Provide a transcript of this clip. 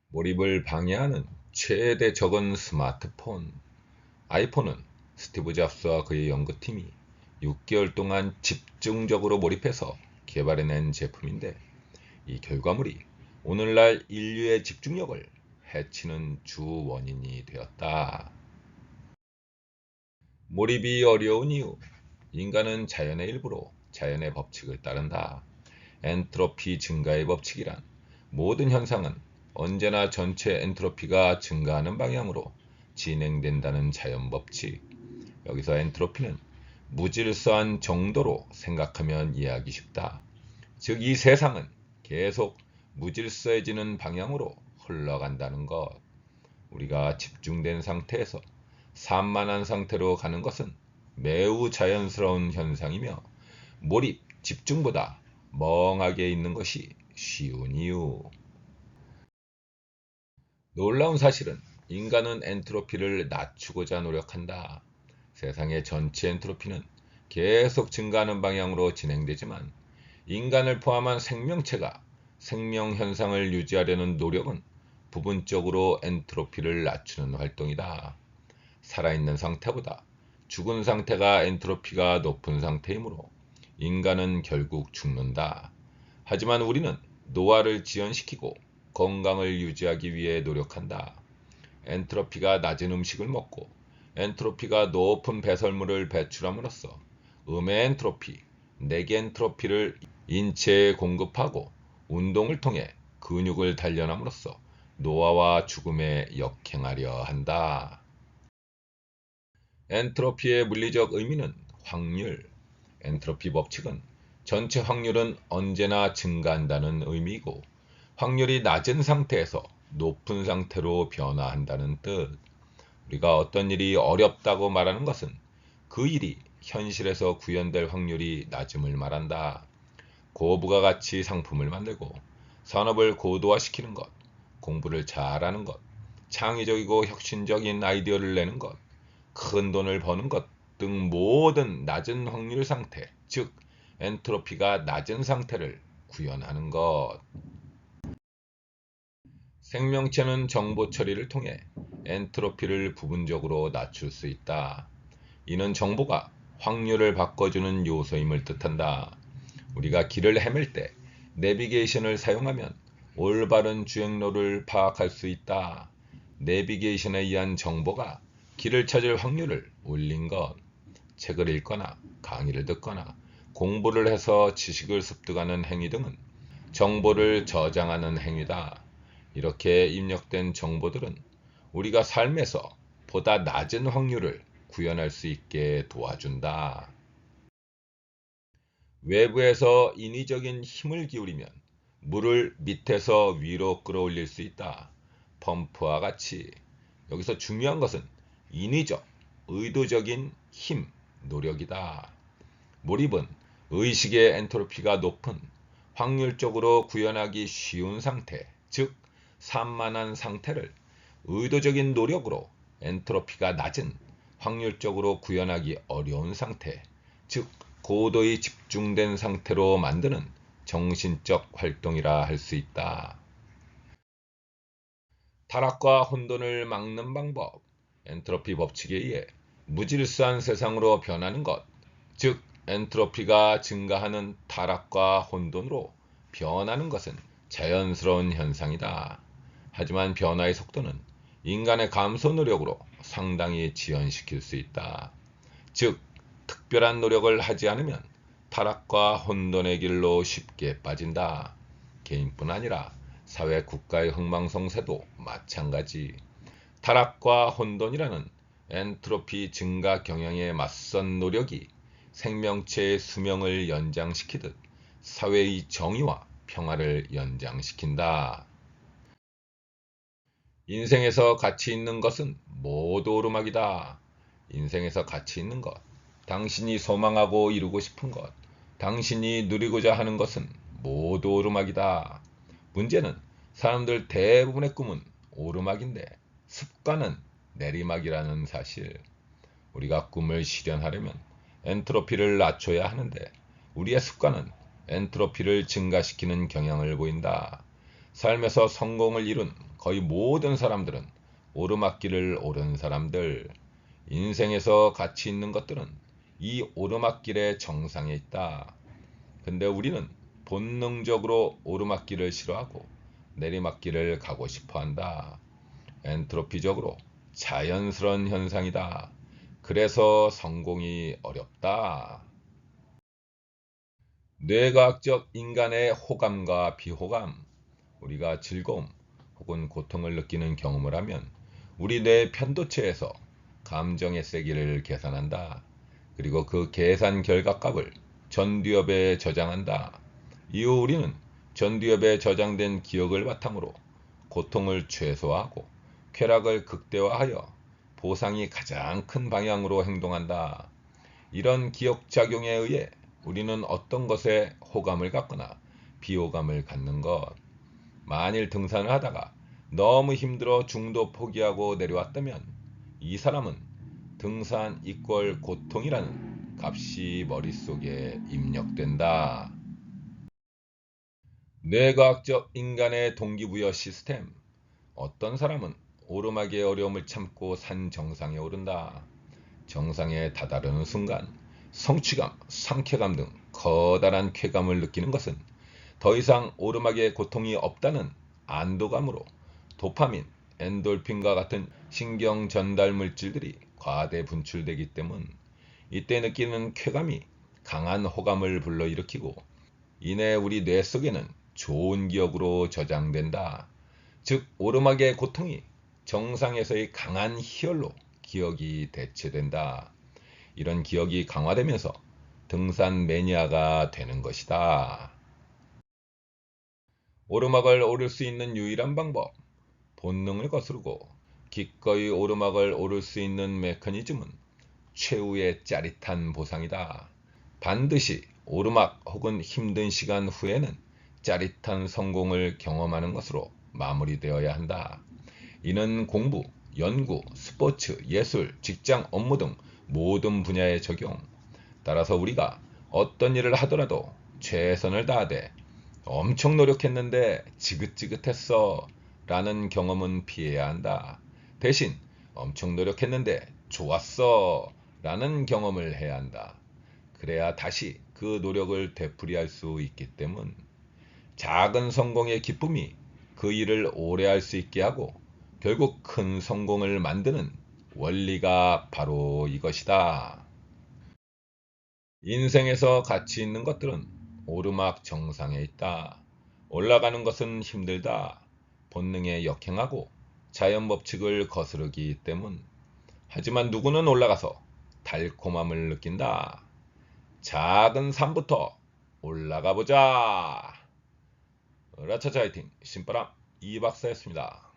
몰입을 방해하는 최대 적은 스마트폰. 아이폰은 스티브 잡스와 그의 연구팀이 6개월 동안 집중적으로 몰입해서 개발해낸 제품인데, 이 결과물이 오늘날 인류의 집중력을 해치는 주 원인이 되었다. 몰입이 어려운 이유. 인간은 자연의 일부로 자연의 법칙을 따른다. 엔트로피 증가의 법칙이란 모든 현상은 언제나 전체 엔트로피가 증가하는 방향으로 진행된다는 자연 법칙. 여기서 엔트로피는 무질서한 정도로 생각하면 이해하기 쉽다. 즉, 이 세상은 계속 무질서해지는 방향으로 흘러간다는 것. 우리가 집중된 상태에서 산만한 상태로 가는 것은 매우 자연스러운 현상이며, 몰입, 집중보다 멍하게 있는 것이 쉬운 이유. 놀라운 사실은 인간은 엔트로피를 낮추고자 노력한다. 세상의 전체 엔트로피는 계속 증가하는 방향으로 진행되지만, 인간을 포함한 생명체가 생명 현상을 유지하려는 노력은 부분적으로 엔트로피를 낮추는 활동이다. 살아있는 상태보다 죽은 상태가 엔트로피가 높은 상태이므로 인간은 결국 죽는다. 하지만 우리는 노화를 지연시키고 건강을 유지하기 위해 노력한다. 엔트로피가 낮은 음식을 먹고 엔트로피가 높은 배설물을 배출함으로써 음의 엔트로피, 내계 엔트로피를 인체에 공급하고, 운동을 통해 근육을 단련함으로써 노화와 죽음에 역행하려 한다. 엔트로피의 물리적 의미는 확률. 엔트로피 법칙은 전체 확률은 언제나 증가한다는 의미이고, 확률이 낮은 상태에서 높은 상태로 변화한다는 뜻. 우리가 어떤 일이 어렵다고 말하는 것은 그 일이 현실에서 구현될 확률이 낮음을 말한다. 고부가 가치 상품을 만들고 산업을 고도화시키는 것, 공부를 잘하는 것, 창의적이고 혁신적인 아이디어를 내는 것, 큰 돈을 버는 것 등 모든 낮은 확률 상태, 즉 엔트로피가 낮은 상태를 구현하는 것. 생명체는 정보 처리를 통해 엔트로피를 부분적으로 낮출 수 있다. 이는 정보가 확률을 바꿔주는 요소임을 뜻한다. 우리가 길을 헤맬 때 내비게이션을 사용하면 올바른 주행로를 파악할 수 있다. 내비게이션에 의한 정보가 길을 찾을 확률을 올린 것. 책을 읽거나 강의를 듣거나 공부를 해서 지식을 습득하는 행위 등은 정보를 저장하는 행위다. 이렇게 입력된 정보들은 우리가 삶에서 보다 낮은 확률을 구현할 수 있게 도와준다. 외부에서 인위적인 힘을 기울이면 물을 밑에서 위로 끌어올릴 수 있다. 펌프와 같이. 여기서 중요한 것은 인위적, 의도적인 힘, 노력이다. 몰입은 의식의 엔트로피가 높은, 확률적으로 구현하기 쉬운 상태, 즉 산만한 상태를 의도적인 노력으로 엔트로피가 낮은, 확률적으로 구현하기 어려운 상태, 즉 고도의 집중된 상태로 만드는 정신적 활동이라 할 수 있다. 타락과 혼돈을 막는 방법. 엔트로피 법칙에 의해 무질서한 세상으로 변하는 것, 즉 엔트로피가 증가하는 타락과 혼돈으로 변하는 것은 자연스러운 현상이다. 하지만 변화의 속도는 인간의 감소 노력으로 상당히 지연시킬 수 있다. 즉, 특별한 노력을 하지 않으면 타락과 혼돈의 길로 쉽게 빠진다. 개인뿐 아니라 사회 국가의 흥망성쇠도 마찬가지. 타락과 혼돈이라는 엔트로피 증가 경향에 맞선 노력이 생명체의 수명을 연장시키듯 사회의 정의와 평화를 연장시킨다. 인생에서 가치 있는 것은 모두 오르막이다. 인생에서 가치 있는 것, 당신이 소망하고 이루고 싶은 것, 당신이 누리고자 하는 것은 모두 오르막이다. 문제는 사람들 대부분의 꿈은 오르막인데 습관은 내리막이라는 사실. 우리가 꿈을 실현하려면 엔트로피를 낮춰야 하는데, 우리의 습관은 엔트로피를 증가시키는 경향을 보인다. 삶에서 성공을 이룬 거의 모든 사람들은 오르막길을 오른 사람들. 인생에서 가치 있는 것들은 이 오르막길의 정상에 있다. 근데 우리는 본능적으로 오르막길을 싫어하고 내리막길을 가고 싶어 한다. 엔트로피적으로 자연스러운 현상이다. 그래서 성공이 어렵다. 뇌과학적 인간의 호감과 비호감. 우리가 즐거움 혹은 고통을 느끼는 경험을 하면 우리 뇌 편도체에서 감정의 세기를 계산한다. 그리고 그 계산 결과값을 전두엽에 저장한다. 이후 우리는 전두엽에 저장된 기억을 바탕으로 고통을 최소화하고 쾌락을 극대화하여 보상이 가장 큰 방향으로 행동한다. 이런 기억작용에 의해 우리는 어떤 것에 호감을 갖거나 비호감을 갖는 것. 만일 등산을 하다가 너무 힘들어 중도 포기하고 내려왔다면 이 사람은 등산 이퀄 고통이라는 값이 머릿속에 입력된다. 뇌과학적 인간의 동기부여 시스템. 어떤 사람은 오르막의 어려움을 참고 산 정상에 오른다. 정상에 다다르는 순간 성취감, 상쾌감 등 커다란 쾌감을 느끼는 것은 더 이상 오르막의 고통이 없다는 안도감으로 도파민, 엔돌핀과 같은 신경 전달 물질들이 과대 분출되기 때문 이때 느끼는 쾌감이 강한 호감을 불러일으키고 이내 우리 뇌 속에는 좋은 기억으로 저장된다. 즉 오르막의 고통이 정상에서의 강한 희열로 기억이 대체된다. 이런 기억이 강화되면서 등산 매니아가 되는 것이다. 오르막을 오를 수 있는 유일한 방법. 본능을 거스르고 기꺼이 오르막을 오를 수 있는 메커니즘은 최후의 짜릿한 보상이다. 반드시 오르막 혹은 힘든 시간 후에는 짜릿한 성공을 경험하는 것으로 마무리되어야 한다. 이는 공부, 연구, 스포츠, 예술, 직장, 업무 등 모든 분야에 적용. 따라서 우리가 어떤 일을 하더라도 최선을 다하되 엄청 노력했는데 지긋지긋했어 라는 경험은 피해야 한다. 대신 엄청 노력했는데 좋았어 라는 경험을 해야 한다. 그래야 다시 그 노력을 되풀이할 수 있기 때문. 작은 성공의 기쁨이 그 일을 오래 할 수 있게 하고 결국 큰 성공을 만드는 원리가 바로 이것이다. 인생에서 가치 있는 것들은 오르막 정상에 있다. 올라가는 것은 힘들다. 본능에 역행하고 자연 법칙을 거스르기 때문. 하지만 누구는 올라가서 달콤함을 느낀다. 작은 산부터 올라가 보자. 라차차 화이팅 신바람 이박사였습니다.